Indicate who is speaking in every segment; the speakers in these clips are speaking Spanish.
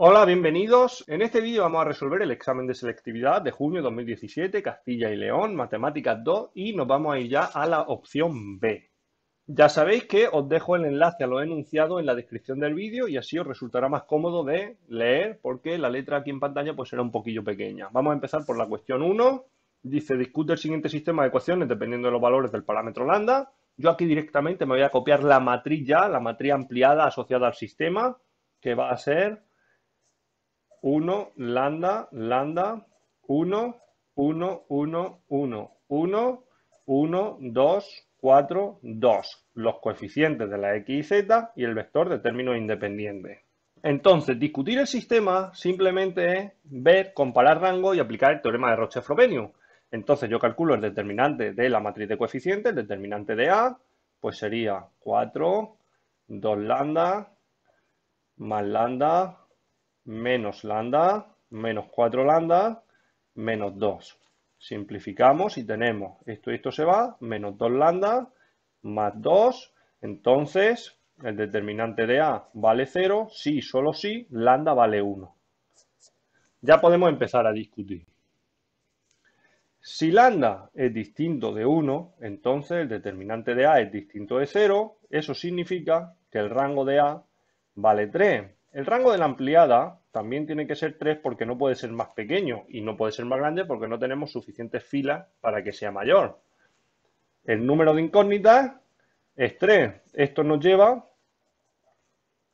Speaker 1: Hola, bienvenidos. En este vídeo vamos a resolver el examen de selectividad de junio de 2017, Castilla y León, Matemáticas 2, y nos vamos a ir ya a la opción B. Ya sabéis que os dejo el enlace a los enunciados en la descripción del vídeo y así os resultará más cómodo de leer porque la letra aquí en pantalla pues será un poquillo pequeña. Vamos a empezar por la cuestión 1. Dice, discute el siguiente sistema de ecuaciones dependiendo de los valores del parámetro lambda. Yo aquí directamente me voy a copiar la matriz ya, la matriz ampliada asociada al sistema, que va a ser 1, lambda, lambda, 1, 1, 1, 1, 1, 1, 2, 4, 2. Los coeficientes de la x y z y el vector de términos independientes. Entonces, discutir el sistema simplemente es ver, comparar rango y aplicar el teorema de Roche-Frobenius. Entonces, yo calculo el determinante de la matriz de coeficientes, el determinante de A, pues sería 4, 2 lambda, más lambda, menos lambda, menos 4 lambda, menos 2. Simplificamos y tenemos esto y esto se va, menos 2 lambda, más 2. Entonces, el determinante de A vale 0, sí, solo sí, lambda vale 1. Ya podemos empezar a discutir. Si lambda es distinto de 1, entonces el determinante de A es distinto de 0. Eso significa que el rango de A vale 3. El rango de la ampliada también tiene que ser 3 porque no puede ser más pequeño y no puede ser más grande porque no tenemos suficientes filas para que sea mayor. El número de incógnitas es 3. Esto nos lleva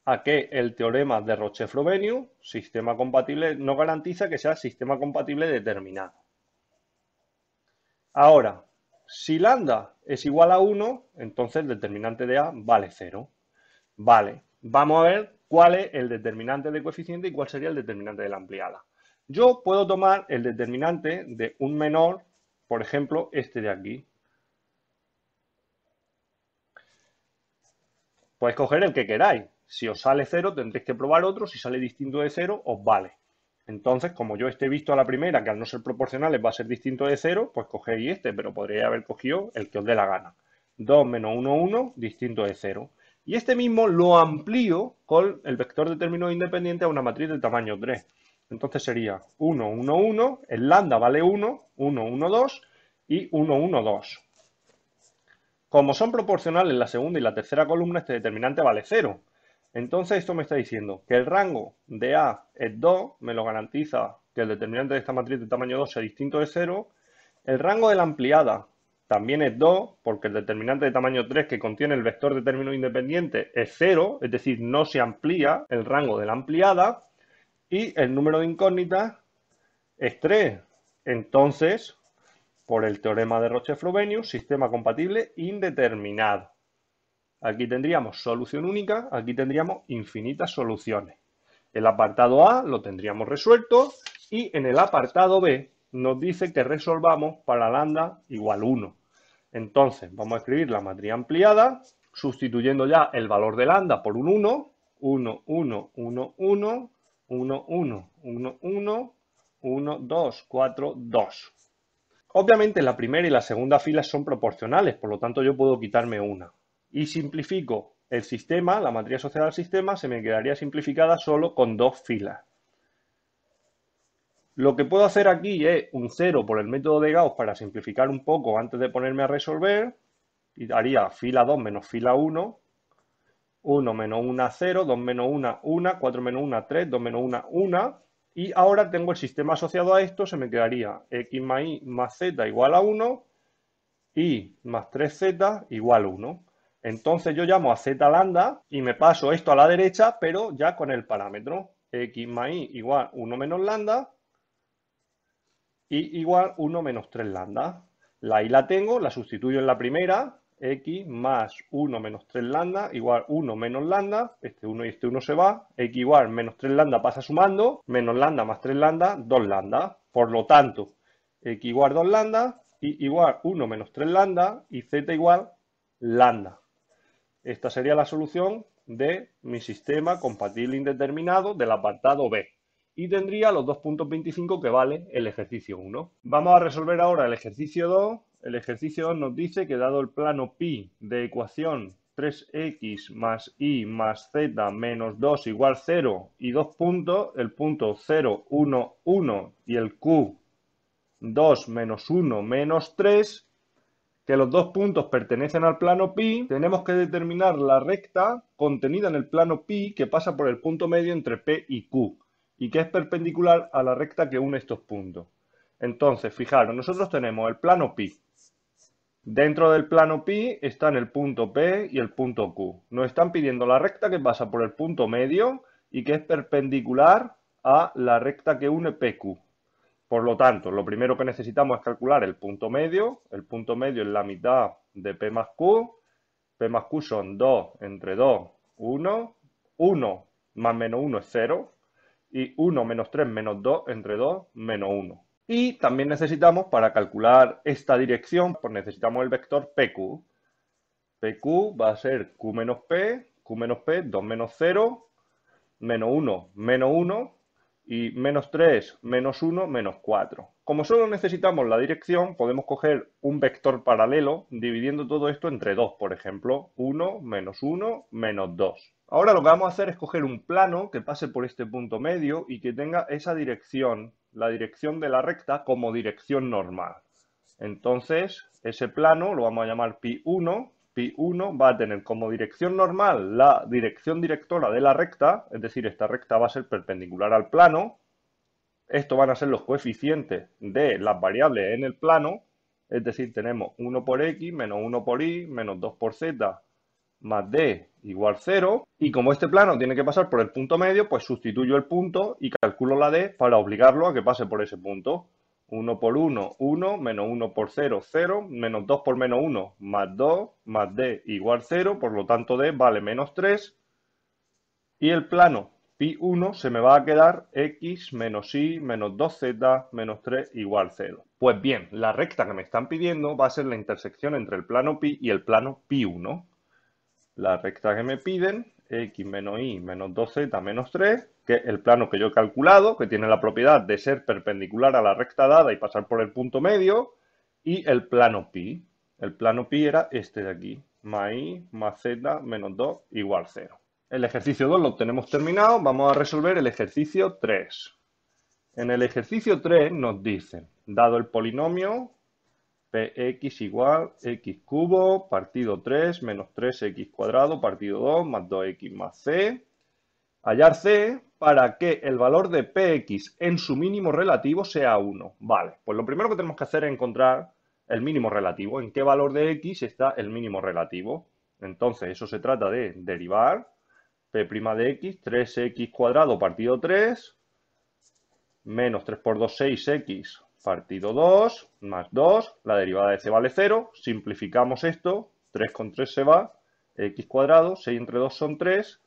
Speaker 1: a que el teorema de Roche-Frobenius, sistema compatible, no garantiza que sea sistema compatible determinado. Ahora, si lambda es igual a 1, entonces el determinante de A vale 0. Vale, vamos a ver cuál es el determinante de coeficiente y cuál sería el determinante de la ampliada. Yo puedo tomar el determinante de un menor, por ejemplo, este de aquí. Podéis coger el que queráis. Si os sale 0, tendréis que probar otro. Si sale distinto de 0, os vale. Entonces, como yo esté visto a la primera, que al no ser proporcionales va a ser distinto de 0, pues cogéis este, pero podríais haber cogido el que os dé la gana. 2 menos 1, 1, distinto de 0. Y este mismo lo amplío con el vector de términos independientes a una matriz de tamaño 3. Entonces sería 1, 1, 1, el lambda vale 1, 1, 1, 2 y 1, 1, 2. Como son proporcionales la segunda y la tercera columna, este determinante vale 0. Entonces esto me está diciendo que el rango de A es 2, me lo garantiza que el determinante de esta matriz de tamaño 2 sea distinto de 0. El rango de la ampliada también es 2, porque el determinante de tamaño 3 que contiene el vector de términos independientes es 0, es decir, no se amplía el rango de la ampliada. Y el número de incógnitas es 3. Entonces, por el teorema de Roche-Frobenius, sistema compatible indeterminado. Aquí tendríamos solución única, aquí tendríamos infinitas soluciones. El apartado A lo tendríamos resuelto y en el apartado B nos dice que resolvamos para lambda igual 1. Entonces vamos a escribir la matriz ampliada sustituyendo ya el valor de lambda por un 1, 1, 1, 1, 1, 1, 1, 1, 1, 1, 2, 4, 2. Obviamente la primera y la segunda fila son proporcionales, por lo tanto yo puedo quitarme una. Y simplifico el sistema, la matriz asociada al sistema, se me quedaría simplificada solo con dos filas. Lo que puedo hacer aquí es un 0 por el método de Gauss para simplificar un poco antes de ponerme a resolver. Y haría fila 2 menos fila 1, 1 menos 1, 0, 2 menos 1, 1, 4 menos 1, 3, 2 menos 1, 1. Y ahora tengo el sistema asociado a esto, se me quedaría x más y más z igual a 1 y más 3z igual 1. Entonces yo llamo a z lambda y me paso esto a la derecha, pero ya con el parámetro x más y igual 1 menos lambda y igual 1 menos 3 lambda. La y la tengo, la sustituyo en la primera, x más 1 menos 3 lambda igual 1 menos lambda, este 1 y este 1 se va, x igual menos 3 lambda pasa sumando, menos lambda más 3 lambda, 2 lambda. Por lo tanto, x igual 2 lambda, y igual 1 menos 3 lambda y z igual lambda. Esta sería la solución de mi sistema compatible indeterminado del apartado B. Y tendría los 2.25 que vale el ejercicio 1. Vamos a resolver ahora el ejercicio 2. El ejercicio 2 nos dice que dado el plano pi de ecuación 3x más y más z menos 2 igual 0 y dos puntos, el punto 0, 1, 1 y el q 2 menos 1 menos 3, que los dos puntos pertenecen al plano pi, tenemos que determinar la recta contenida en el plano pi que pasa por el punto medio entre P y Q y que es perpendicular a la recta que une estos puntos. Entonces, fijaros, nosotros tenemos el plano pi. Dentro del plano pi están el punto P y el punto Q. Nos están pidiendo la recta que pasa por el punto medio y que es perpendicular a la recta que une PQ. Por lo tanto, lo primero que necesitamos es calcular el punto medio. El punto medio es la mitad de P más Q. P más Q son 2 entre 2, 1. 1 más menos 1 es 0. Y 1 menos 3 menos 2 entre 2 menos 1. Y también necesitamos, para calcular esta dirección, pues necesitamos el vector PQ. PQ va a ser Q menos P, 2 menos 0, menos 1, menos 1. Y menos 3, menos 1, menos 4. Como solo necesitamos la dirección, podemos coger un vector paralelo dividiendo todo esto entre 2, por ejemplo, 1, menos 2. Ahora lo que vamos a hacer es coger un plano que pase por este punto medio y que tenga esa dirección, la dirección de la recta, como dirección normal. Entonces, ese plano lo vamos a llamar pi1. Pi1 va a tener como dirección normal la dirección directora de la recta, es decir, esta recta va a ser perpendicular al plano. Estos van a ser los coeficientes de las variables en el plano, es decir, tenemos 1 por x, menos 1 por y, menos 2 por z, más d igual 0. Y como este plano tiene que pasar por el punto medio, pues sustituyo el punto y calculo la d para obligarlo a que pase por ese punto. 1 por 1, 1, menos 1 por 0, 0, menos 2 por menos 1, más 2, más d igual 0, por lo tanto d vale menos 3, y el plano pi1 se me va a quedar x menos y menos 2z menos 3 igual 0. Pues bien, la recta que me están pidiendo va a ser la intersección entre el plano pi y el plano pi1. La recta que me piden, x menos y menos 2z menos 3, que es el plano que yo he calculado, que tiene la propiedad de ser perpendicular a la recta dada y pasar por el punto medio, y el plano pi. El plano pi era este de aquí, más y más z menos 2 igual 0. El ejercicio 2 lo tenemos terminado, vamos a resolver el ejercicio 3. En el ejercicio 3 nos dicen, dado el polinomio px igual x cubo partido 3 menos 3x cuadrado partido 2 más 2x más c. Hallar c para que el valor de px en su mínimo relativo sea 1. Vale, pues lo primero que tenemos que hacer es encontrar el mínimo relativo. ¿En qué valor de x está el mínimo relativo? Entonces, eso se trata de derivar p' de x, 3x cuadrado partido 3, menos 3 por 2, 6x partido 2, más 2, la derivada de c vale 0, simplificamos esto, 3 con 3 se va, x cuadrado, 6 entre 2 son 3,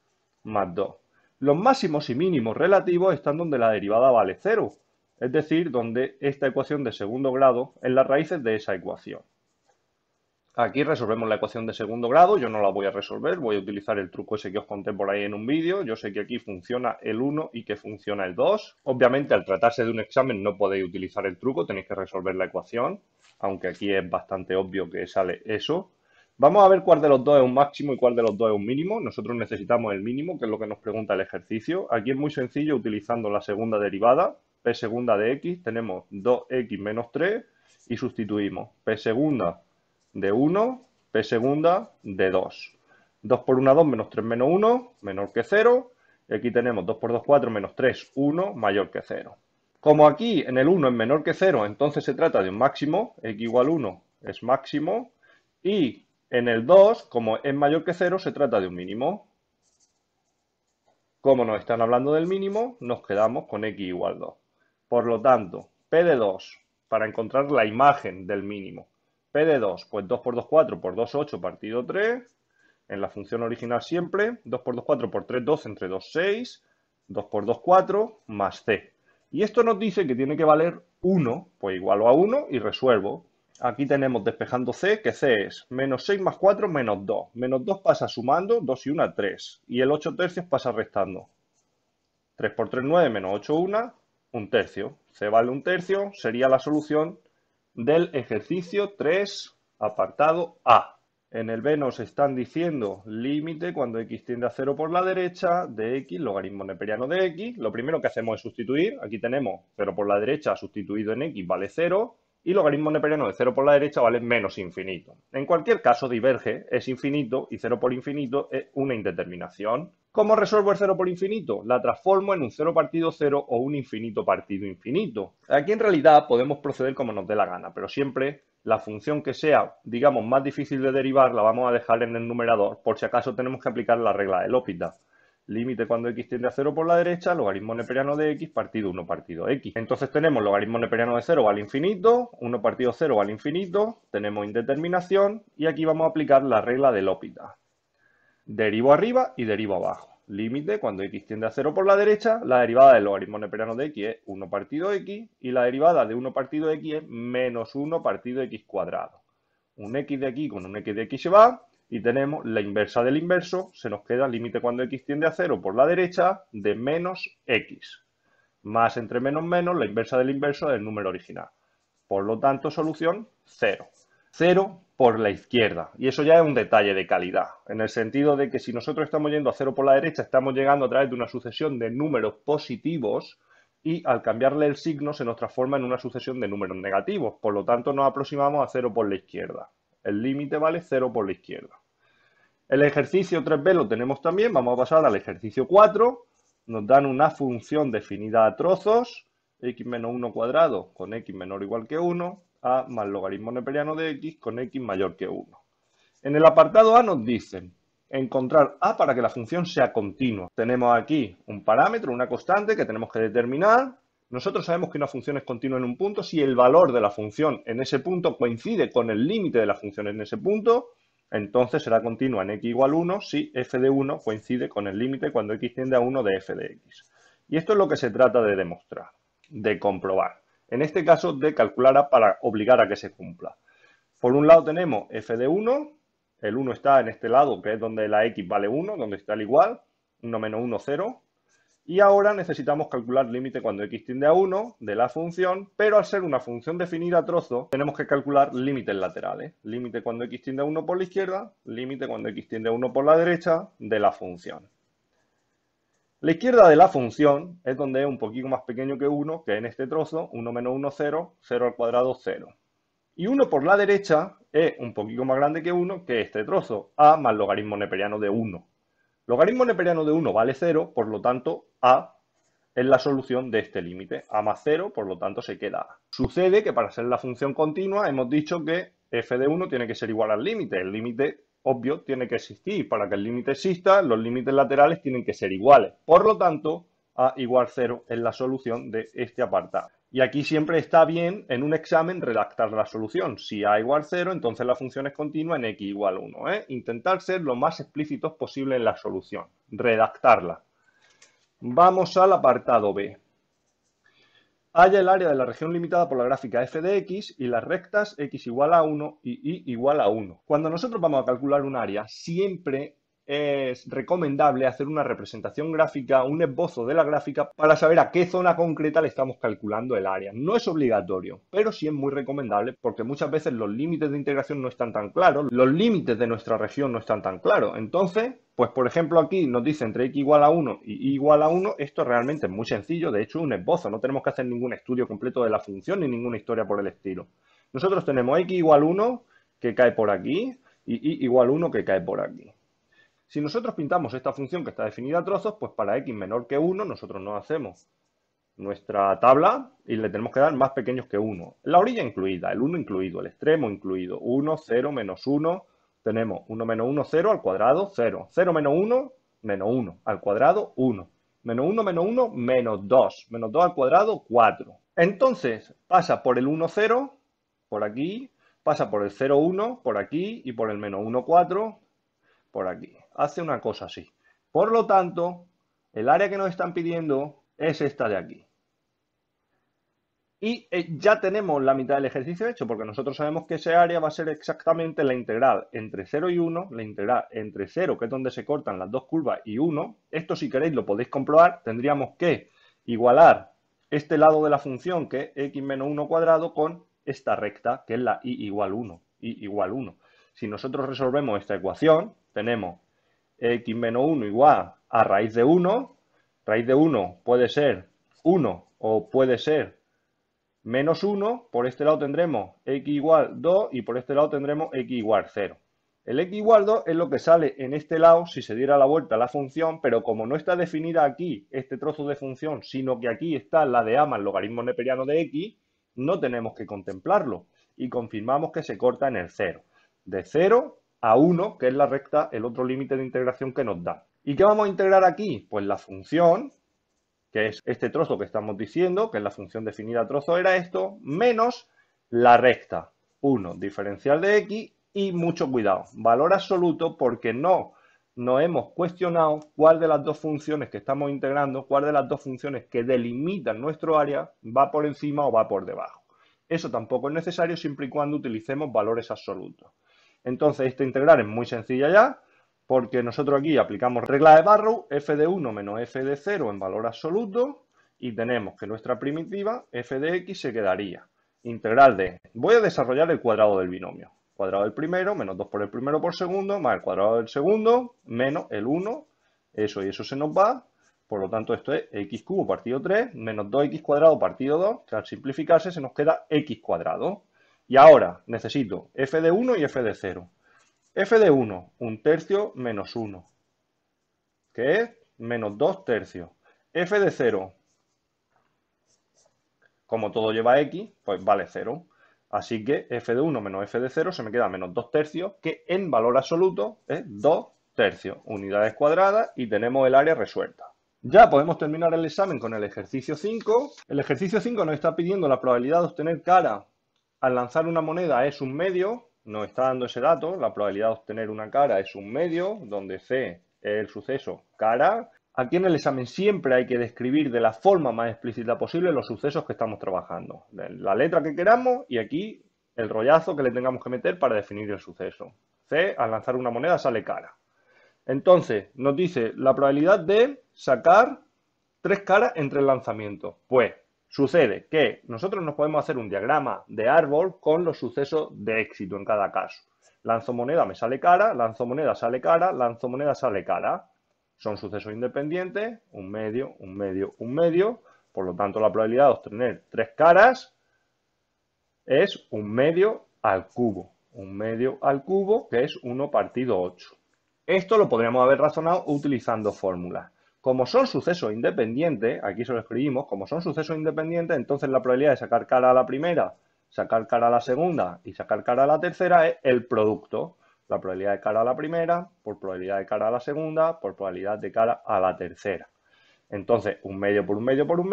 Speaker 1: más 2. Los máximos y mínimos relativos están donde la derivada vale 0, es decir, donde esta ecuación de segundo grado es las raíces de esa ecuación. Aquí resolvemos la ecuación de segundo grado, yo no la voy a resolver, voy a utilizar el truco ese que os conté por ahí en un vídeo. Yo sé que aquí funciona el 1 y que funciona el 2. Obviamente, al tratarse de un examen no podéis utilizar el truco, tenéis que resolver la ecuación, aunque aquí es bastante obvio que sale eso. Vamos a ver cuál de los dos es un máximo y cuál de los dos es un mínimo. Nosotros necesitamos el mínimo, que es lo que nos pregunta el ejercicio. Aquí es muy sencillo, utilizando la segunda derivada, p segunda de x, tenemos 2x menos 3 y sustituimos p segunda de 1, p segunda de 2. 2 por 1, 2, menos 3 menos 1, menor que 0. Y aquí tenemos 2 por 2, 4, menos 3, 1, mayor que 0. Como aquí en el 1 es menor que 0, entonces se trata de un máximo, x igual 1 es máximo, y en el 2, como es mayor que 0, se trata de un mínimo. Como nos están hablando del mínimo, nos quedamos con x igual 2. Por lo tanto, p de 2, para encontrar la imagen del mínimo, p de 2, pues 2 por 2, 4, por 2, 8, partido 3, en la función original siempre, 2 por 2, 4, por 3, 2, entre 2, 6, 2 por 2, 4, más c. Y esto nos dice que tiene que valer 1, pues igualo a 1 y resuelvo. Aquí tenemos despejando c, que c es menos 6 más 4, menos 2. Menos 2 pasa sumando, 2 y 1, 3. Y el 8 tercios pasa restando. 3 por 3, 9, menos 8, 1, 1 tercio. C vale 1 tercio, sería la solución del ejercicio 3, apartado A. En el B nos están diciendo límite cuando x tiende a 0 por la derecha de x, logaritmo neperiano de x. Lo primero que hacemos es sustituir. Aquí tenemos 0 por la derecha sustituido en x vale 0 y logaritmo neperiano de 0 por la derecha vale menos infinito. En cualquier caso diverge, es infinito y 0 por infinito es una indeterminación. ¿Cómo resuelvo el 0 por infinito? La transformo en un 0 partido 0 o un infinito partido infinito. Aquí en realidad podemos proceder como nos dé la gana, pero siempre la función que sea, digamos, más difícil de derivar la vamos a dejar en el numerador por si acaso tenemos que aplicar la regla de L'Hopital. Límite cuando x tiende a 0 por la derecha, logaritmo neperiano de x partido 1 partido x. Entonces tenemos logaritmo neperiano de 0 vale infinito, 1 partido 0 vale infinito, tenemos indeterminación y aquí vamos a aplicar la regla de L'Hopital. Derivo arriba y derivo abajo. Límite cuando x tiende a 0 por la derecha, la derivada del logaritmo neperiano de x es 1 partido x y la derivada de 1 partido x es menos 1 partido x cuadrado. Un x de aquí con un x de aquí se va y tenemos la inversa del inverso, se nos queda límite cuando x tiende a 0 por la derecha de menos x. Más entre menos menos, la inversa del inverso del número original. Por lo tanto, solución 0. 0 por la izquierda. Y eso ya es un detalle de calidad, en el sentido de que si nosotros estamos yendo a 0 por la derecha, estamos llegando a través de una sucesión de números positivos y al cambiarle el signo se nos transforma en una sucesión de números negativos. Por lo tanto, nos aproximamos a 0 por la izquierda. El límite vale 0 por la izquierda. El ejercicio 3b lo tenemos también. Vamos a pasar al ejercicio 4. Nos dan una función definida a trozos, x menos 1 cuadrado con x menor o igual que 1, a más logaritmo neperiano de x con x mayor que 1. En el apartado A nos dicen encontrar a para que la función sea continua. Tenemos aquí un parámetro, una constante que tenemos que determinar. Nosotros sabemos que una función es continua en un punto si el valor de la función en ese punto coincide con el límite de la función en ese punto. Entonces será continua en x igual 1 si f de 1 coincide con el límite cuando x tiende a 1 de f de x. Y esto es lo que se trata de demostrar, de comprobar. En este caso, de calcular a para obligar a que se cumpla. Por un lado tenemos f de 1, el 1 está en este lado, que es donde la x vale 1, donde está el igual, 1 menos 1, 0. Y ahora necesitamos calcular límite cuando x tiende a 1 de la función, pero al ser una función definida a trozo, tenemos que calcular límites laterales. Límite cuando x tiende a 1 por la izquierda, límite cuando x tiende a 1 por la derecha de la función. La izquierda de la función es donde es un poquito más pequeño que 1, que en este trozo, 1 menos 1, 0, 0 al cuadrado, 0. Y 1 por la derecha es un poquito más grande que 1, que este trozo, a más logaritmo neperiano de 1. Logaritmo neperiano de 1 vale 0, por lo tanto, a es la solución de este límite. A más 0, por lo tanto, se queda a. Sucede que para ser la función continua hemos dicho que f de 1 tiene que ser igual al límite. El límite, obvio, tiene que existir. Para que el límite exista, los límites laterales tienen que ser iguales. Por lo tanto, a igual 0 es la solución de este apartado. Y aquí siempre está bien en un examen redactar la solución. Si a igual 0, entonces la función es continua en x igual 1. Intentar ser lo más explícitos posible en la solución. Redactarla. Vamos al apartado B. Halla el área de la región limitada por la gráfica f de x y las rectas x igual a 1 y y igual a 1. Cuando nosotros vamos a calcular un área, siempre es recomendable hacer una representación gráfica, un esbozo de la gráfica para saber a qué zona concreta le estamos calculando el área. No es obligatorio, pero sí es muy recomendable porque muchas veces los límites de integración no están tan claros, los límites de nuestra región no están tan claros. Entonces, pues por ejemplo aquí nos dice entre x igual a 1 y y igual a 1, esto realmente es muy sencillo, de hecho es un esbozo, no tenemos que hacer ningún estudio completo de la función ni ninguna historia por el estilo. Nosotros tenemos x igual 1 que cae por aquí y y igual 1 que cae por aquí. Si nosotros pintamos esta función que está definida a trozos, pues para x menor que 1 nosotros nos hacemos nuestra tabla y le tenemos que dar más pequeños que 1. La orilla incluida, el 1 incluido, el extremo incluido, 1, 0, menos 1, tenemos 1 menos 1, 0 al cuadrado, 0. 0 menos 1, menos 1 al cuadrado, 1. Menos 1, menos 1, menos 2. Menos 2 al cuadrado, 4. Entonces pasa por el 1, 0, por aquí, pasa por el 0, 1, por aquí y por el menos 1, 4, por aquí. Hace una cosa así. Por lo tanto, el área que nos están pidiendo es esta de aquí. Y ya tenemos la mitad del ejercicio hecho, porque nosotros sabemos que ese área va a ser exactamente la integral entre 0 y 1, la integral entre 0, que es donde se cortan las dos curvas, y 1. Esto, si queréis, lo podéis comprobar. Tendríamos que igualar este lado de la función, que es x menos 1 cuadrado, con esta recta, que es la y igual 1. Y igual 1. Si nosotros resolvemos esta ecuación, tenemos x menos 1 igual a raíz de 1. Raíz de 1 puede ser 1 o puede ser menos 1. Por este lado tendremos x igual 2 y por este lado tendremos x igual 0. El x igual 2 es lo que sale en este lado si se diera la vuelta a la función, pero como no está definida aquí este trozo de función, sino que aquí está la de a más logaritmo neperiano de x, no tenemos que contemplarlo y confirmamos que se corta en el 0. De 0 a 1, que es la recta, el otro límite de integración que nos da. ¿Y qué vamos a integrar aquí? Pues la función, que es este trozo que estamos diciendo, que es la función definida trozo era esto, menos la recta, 1 diferencial de x, y mucho cuidado, valor absoluto, porque no nos hemos cuestionado cuál de las dos funciones que estamos integrando, cuál de las dos funciones que delimitan nuestro área va por encima o va por debajo. Eso tampoco es necesario siempre y cuando utilicemos valores absolutos. Entonces, esta integral es muy sencilla ya, porque nosotros aquí aplicamos regla de Barrow, f de 1 menos f de 0 en valor absoluto, y tenemos que nuestra primitiva, f de x, se quedaría integral de, voy a desarrollar el cuadrado del binomio, cuadrado del primero, menos 2 por el primero por segundo, más el cuadrado del segundo, menos el 1, eso y eso se nos va, por lo tanto esto es x cubo partido 3, menos 2x cuadrado partido 2, que al simplificarse se nos queda x cuadrado. Y ahora necesito f de 1 y f de 0. F de 1, 1 tercio menos 1, que es menos 2 tercios. F de 0, como todo lleva x, pues vale 0. Así que f de 1 menos f de 0 se me queda menos 2 tercios, que en valor absoluto es 2 tercios, unidades cuadradas, y tenemos el área resuelta. Ya podemos terminar el examen con el ejercicio 5. El ejercicio 5 nos está pidiendo la probabilidad de obtener cara al lanzar una moneda es un medio, nos está dando ese dato, la probabilidad de obtener una cara es un medio, donde C es el suceso cara. Aquí en el examen siempre hay que describir de la forma más explícita posible los sucesos que estamos trabajando. La letra que queramos y aquí el rollazo que le tengamos que meter para definir el suceso. C, al lanzar una moneda sale cara. Entonces, nos dice la probabilidad de sacar 3 caras entre el lanzamiento. Pues sucede que nosotros nos podemos hacer un diagrama de árbol con los sucesos de éxito en cada caso. Lanzo moneda, me sale cara, lanzo moneda, sale cara, lanzo moneda, sale cara. Son sucesos independientes, un medio, un medio, un medio. Por lo tanto, la probabilidad de obtener 3 caras es un medio al cubo. Un medio al cubo, que es 1 partido 8. Esto lo podríamos haber razonado utilizando fórmulas. Como son sucesos independientes, aquí se lo escribimos, como son sucesos independientes, entonces la probabilidad de sacar cara a la primera, sacar cara a la segunda y sacar cara a la tercera es el producto. La probabilidad de cara a la primera, por probabilidad de cara a la segunda, por probabilidad de cara a la tercera. Entonces, un medio por un medio por un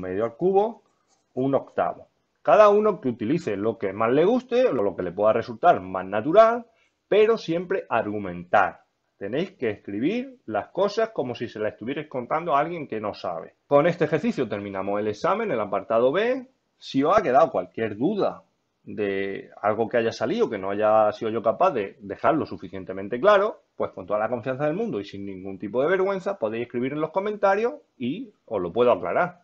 Speaker 1: medio al cubo, un octavo. Cada uno que utilice lo que más le guste o lo que le pueda resultar más natural, pero siempre argumentar. Tenéis que escribir las cosas como si se las estuvierais contando a alguien que no sabe. Con este ejercicio terminamos el examen, el apartado B. Si os ha quedado cualquier duda de algo que haya salido, que no haya sido yo capaz de dejarlo suficientemente claro, pues con toda la confianza del mundo y sin ningún tipo de vergüenza podéis escribir en los comentarios y os lo puedo aclarar.